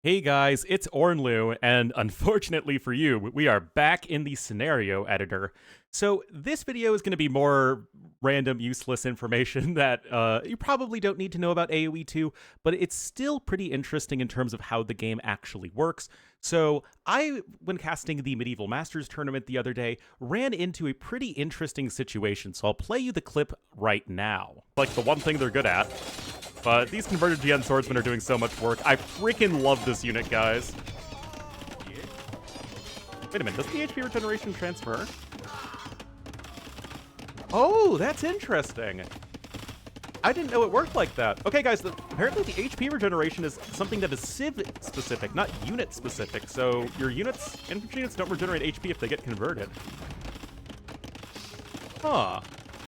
Hey guys, it's Ornlu, and unfortunately for you, we are back in the scenario editor. So this video is going to be more random, useless information that you probably don't need to know about AoE2, but it's still pretty interesting in terms of how the game actually works. So when casting the Medieval Masters tournament the other day, ran into a pretty interesting situation, so I'll play you the clip right now. Like the one thing they're good at. But these converted GN swordsmen are doing so much work. I freaking love this unit, guys. Wait a minute, does the HP regeneration transfer? Oh, that's interesting. I didn't know it worked like that. Okay, guys, apparently the HP regeneration is something that is civ-specific, not unit-specific. So your infantry units don't regenerate HP if they get converted. Huh.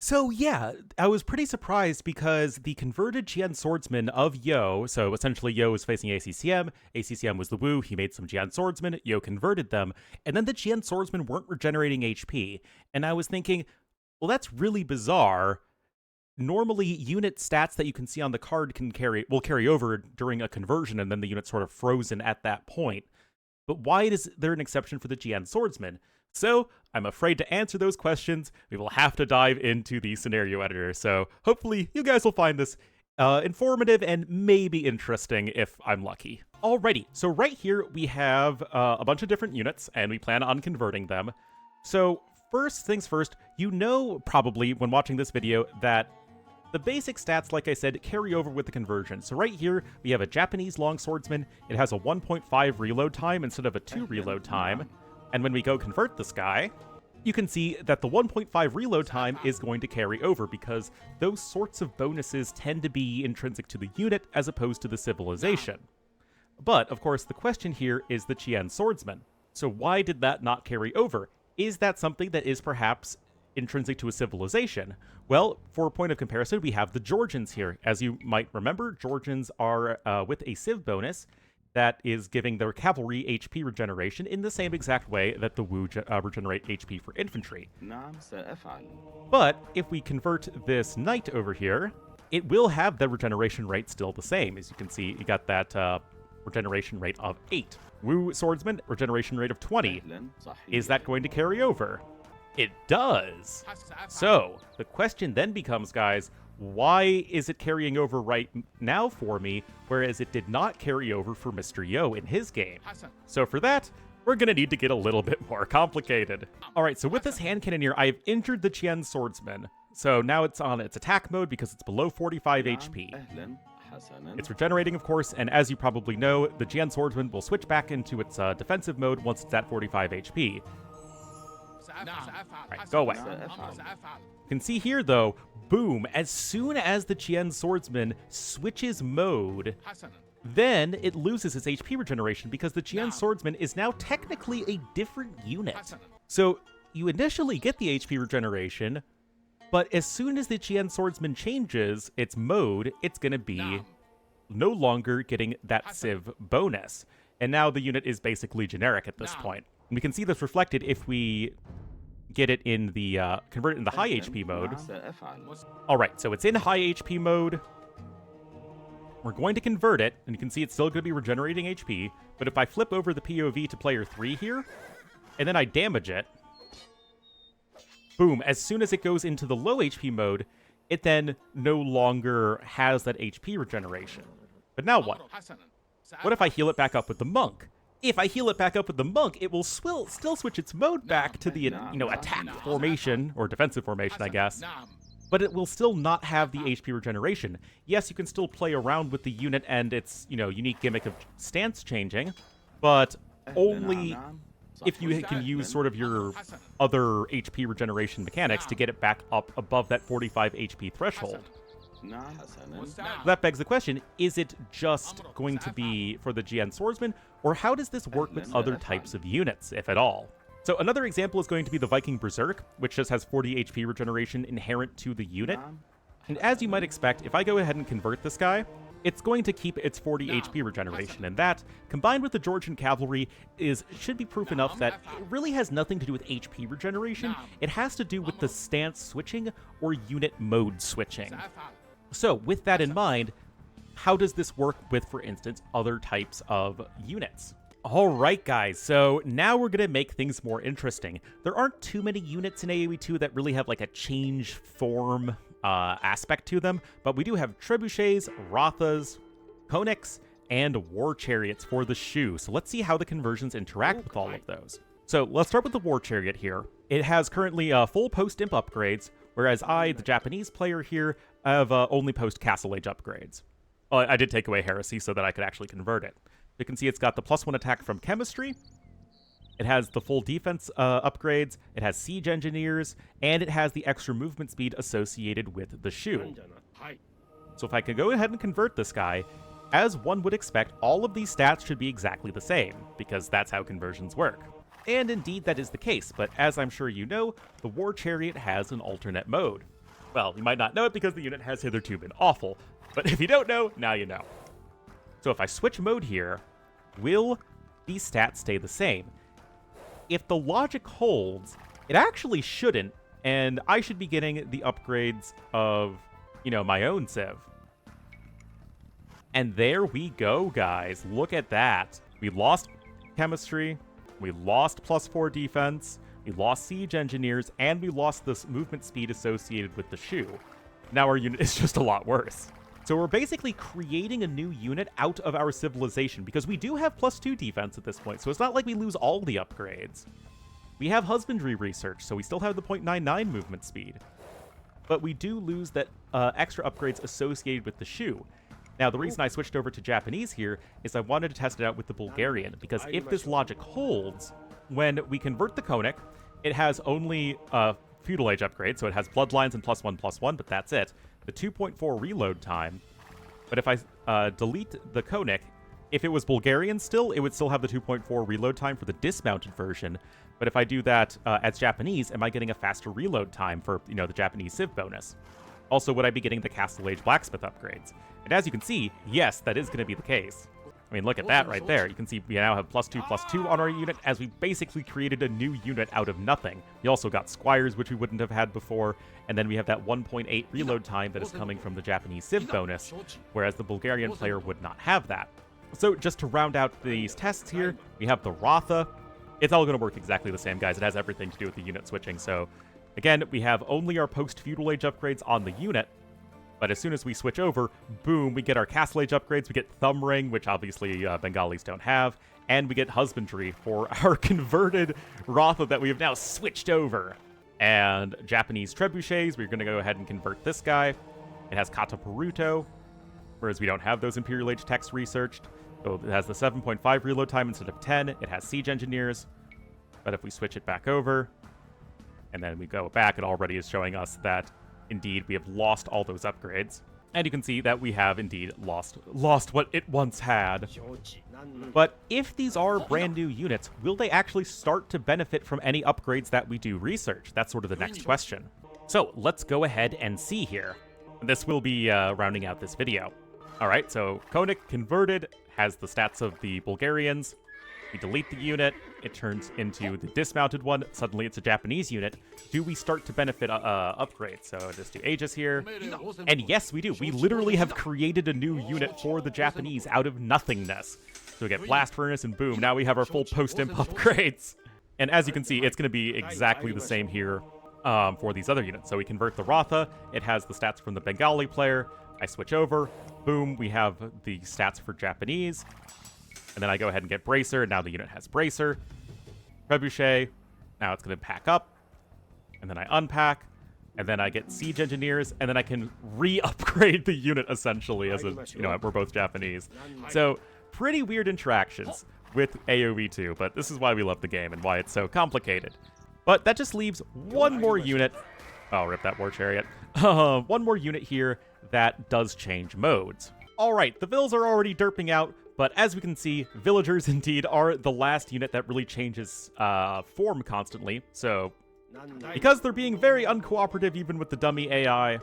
So yeah, I was pretty surprised because the converted GN swordsman of Yo, so essentially Yo was facing ACCM was the Wu, he made some GN swordsmen, Yo converted them, and then the GN swordsmen weren't regenerating HP. And I was thinking, well, that's really bizarre. Normally, unit stats that you can see on the card will carry over during a conversion, and then the unit's sort of frozen at that point. But why is there an exception for the GN swordsman? So, I'm afraid to answer those questions. We will have to dive into the scenario editor. So, hopefully, you guys will find this informative and maybe interesting if I'm lucky. Alrighty, so right here we have a bunch of different units, and we plan on converting them. So, first things first, you know probably when watching this video that the basic stats, like I said, carry over with the conversion. So right here, we have a Japanese longswordsman. It has a 1.5 reload time instead of a 2 reload time. And when we go convert this guy, you can see that the 1.5 reload time is going to carry over because those sorts of bonuses tend to be intrinsic to the unit as opposed to the civilization. But, of course, the question here is the GN swordsman. So why did that not carry over? Is that something that is perhaps intrinsic to a civilization? Well, for a point of comparison, we have the Georgians here. As you might remember, Georgians are with a civ bonus that is giving their cavalry HP regeneration in the same exact way that the Wu regenerate HP for infantry. But if we convert this knight over here, it will have the regeneration rate still the same. As you can see, you got that regeneration rate of 8. Wu swordsman, regeneration rate of 20. Is that going to carry over? It does. So, the question then becomes, guys, why is it carrying over right now for me, whereas it did not carry over for Mr. Yo in his game? So for that, we're gonna need to get a little bit more complicated. Alright, so with this hand cannon here, I've injured the GN swordsman. So now it's on its attack mode because it's below 45 HP. It's regenerating, of course, and as you probably know, the GN swordsman will switch back into its defensive mode once it's at 45 HP. Alright, go away. You can see here, though, boom, as soon as the GN swordsman switches mode, then it loses its HP regeneration because the GN swordsman is now technically a different unit. So you initially get the HP regeneration, but as soon as the GN swordsman changes its mode, it's going to be no longer getting that civ bonus. And now the unit is basically generic at this point. And we can see this reflected if we get it in the, convert it in the high HP mode. Alright, so it's in high HP mode. We're going to convert it, and you can see it's still going to be regenerating HP, but if I flip over the POV to player 3 here, and then I damage it, boom, as soon as it goes into the low HP mode, it then no longer has that HP regeneration. But now what? What if I heal it back up with the monk? If I heal it back up with the monk, it will still switch its mode back to the, attack formation, or defensive formation, I guess. But it will still not have the HP regeneration. Yes, you can still play around with the unit and its, unique gimmick of stance changing, but only if you can use sort of your other HP regeneration mechanics to get it back up above that 45 HP threshold. That begs the question, is it just going to be for the GN swordsman, or how does this work with other types of units, if at all? So another example is going to be the Viking Berserk, which just has 40 HP regeneration inherent to the unit. And as you might expect, if I go ahead and convert this guy, it's going to keep its 40 HP regeneration, and that, combined with the Georgian cavalry, should be proof enough that it really has nothing to do with HP regeneration. It has to do with the stance switching or unit mode switching. So, with that in mind, how does this work with, for instance, other types of units? All right, guys, so now we're going to make things more interesting. There aren't too many units in AoE2 that really have like a change form aspect to them, but we do have trebuchets, Rathas, Konniks, and war chariots for the Shu. So let's see how the conversions interact with all of those. So let's start with the war chariot here. It has currently full post-imp upgrades, whereas I, the Japanese player here, have only post-castle age upgrades. I did take away heresy so that I could actually convert it. You can see it's got the +1 attack from chemistry, it has the full defense upgrades, it has siege engineers, and it has the extra movement speed associated with the Shu. So if I could go ahead and convert this guy, as one would expect, all of these stats should be exactly the same, because that's how conversions work. And indeed that is the case, but as I'm sure you know, the War Chariot has an alternate mode. Well, you might not know it because the unit has hitherto been awful, but if you don't know, now you know. So if I switch mode here, will these stats stay the same? If the logic holds, it actually shouldn't, and I should be getting the upgrades of, my own civ. And there we go, guys. Look at that. We lost chemistry, we lost +4 defense, we lost siege engineers, and we lost this movement speed associated with the Shu. Now our unit is just a lot worse. So we're basically creating a new unit out of our civilization, because we do have +2 defense at this point, so it's not like we lose all the upgrades. We have husbandry research, so we still have the 0.99 movement speed. But we do lose that extra upgrades associated with the Shu. Now, the reason I switched over to Japanese here is I wanted to test it out with the Bulgarian, because if this logic holds, when we convert the Konnik, it has only feudal age upgrade, so it has bloodlines and +1/+1, but that's it. The 2.4 reload time, but if I delete the Konnik, if it was Bulgarian still, it would still have the 2.4 reload time for the dismounted version, but if I do that as Japanese, am I getting a faster reload time for, the Japanese civ bonus? Also, would I be getting the Castle Age Blacksmith upgrades? And as you can see, yes, that is going to be the case. I mean, look at that right there. You can see we now have +2/+2 on our unit, as we basically created a new unit out of nothing. We also got squires, which we wouldn't have had before, and then we have that 1.8 reload time that is coming from the Japanese civ bonus, whereas the Bulgarian player would not have that. So just to round out these tests here, we have the Ratha. It's all going to work exactly the same, guys. It has everything to do with the unit switching. So again, we have only our post-feudal age upgrades on the unit, but as soon as we switch over, boom, we get our Castle Age upgrades, we get Thumb Ring, which obviously Bengalis don't have, and we get Husbandry for our converted Ratha that we have now switched over. And Japanese Trebuchets, we're going to go ahead and convert this guy. It has Kata Peruto, whereas we don't have those Imperial Age texts researched. So it has the 7.5 reload time instead of 10. It has Siege Engineers, but if we switch it back over, and then we go back, it already is showing us that indeed we have lost all those upgrades. And you can see that we have indeed lost what it once had. But if these are brand new units, will they actually start to benefit from any upgrades that we do research? That's sort of the next question. So let's go ahead and see here. This will be rounding out this video. All right, so Konnik converted, has the stats of the Bulgarians. We delete the unit, it turns into the dismounted one, suddenly it's a Japanese unit. Do we start to benefit upgrades? So just do Aegis here, and yes, we do. We literally have created a new unit for the Japanese out of nothingness. So we get Blast Furnace, and boom, now we have our full post-imp upgrades. And as you can see, it's going to be exactly the same here for these other units. So we convert the Ratha, it has the stats from the Bengali player, I switch over, boom, we have the stats for Japanese. And then I go ahead and get Bracer, and now the unit has Bracer. Trebuchet, now it's going to pack up. And then I unpack, and then I get Siege Engineers, and then I can re-upgrade the unit, essentially, as we're both Japanese. So, pretty weird interactions with AoE2, but this is why we love the game and why it's so complicated. But that just leaves one more unit. Oh, rip that War Chariot. One more unit here that does change modes. Alright, the vills are already derping out, but as we can see, villagers indeed are the last unit that really changes form constantly. So, because they're being very uncooperative even with the dummy AI, you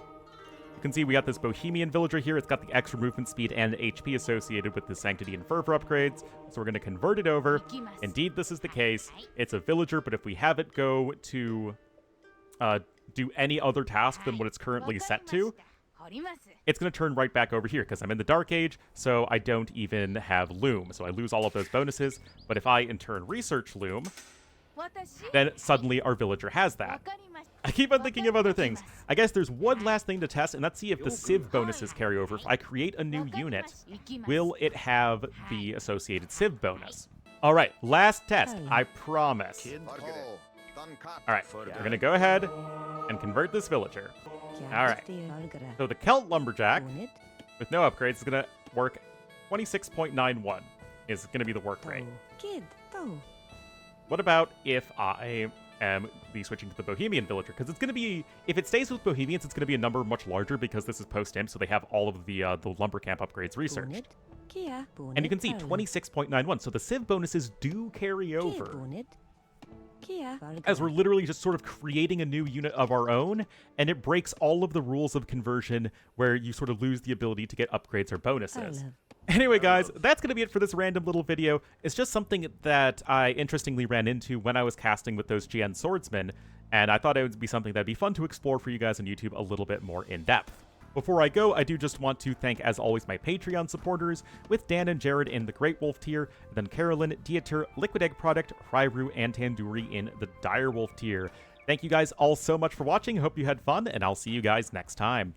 can see we got this Bohemian villager here. It's got the extra movement speed and HP associated with the Sanctity and Fervor upgrades. So we're going to convert it over. Indeed, this is the case. It's a villager, but if we have it go to do any other task than what it's currently set to, it's going to turn right back over here because I'm in the Dark Age, so I don't even have Loom. So I lose all of those bonuses. But if I, in turn, research Loom, then suddenly our villager has that. I keep on thinking of other things. I guess there's one last thing to test, and let's see if the Civ bonuses carry over. If I create a new unit, will it have the associated Civ bonus? All right, last test, I promise. All right, we're going to go ahead and convert this villager. All right, so the Celt Lumberjack, with no upgrades, is going to work 26.91 is going to be the work rate. What about if I am switching to the Bohemian villager? Because it's going to be, if it stays with Bohemians, it's going to be a number much larger because this is post-imp, so they have all of the lumber camp upgrades researched. And you can see 26.91, so the Civ bonuses do carry over. As we're literally just sort of creating a new unit of our own, and it breaks all of the rules of conversion where you sort of lose the ability to get upgrades or bonuses. Anyway, guys, that's going to be it for this random little video. It's just something that I interestingly ran into when I was casting with those GN swordsmen, and I thought it would be something that'd be fun to explore for you guys on YouTube a little bit more in depth. Before I go, I do just want to thank, as always, my Patreon supporters, with Dan and Jared in the Great Wolf tier, and then Carolyn, Dieter, Liquid Egg Product, Ryru, and Tandoori in the Dire Wolf tier. Thank you guys all so much for watching. Hope you had fun, and I'll see you guys next time.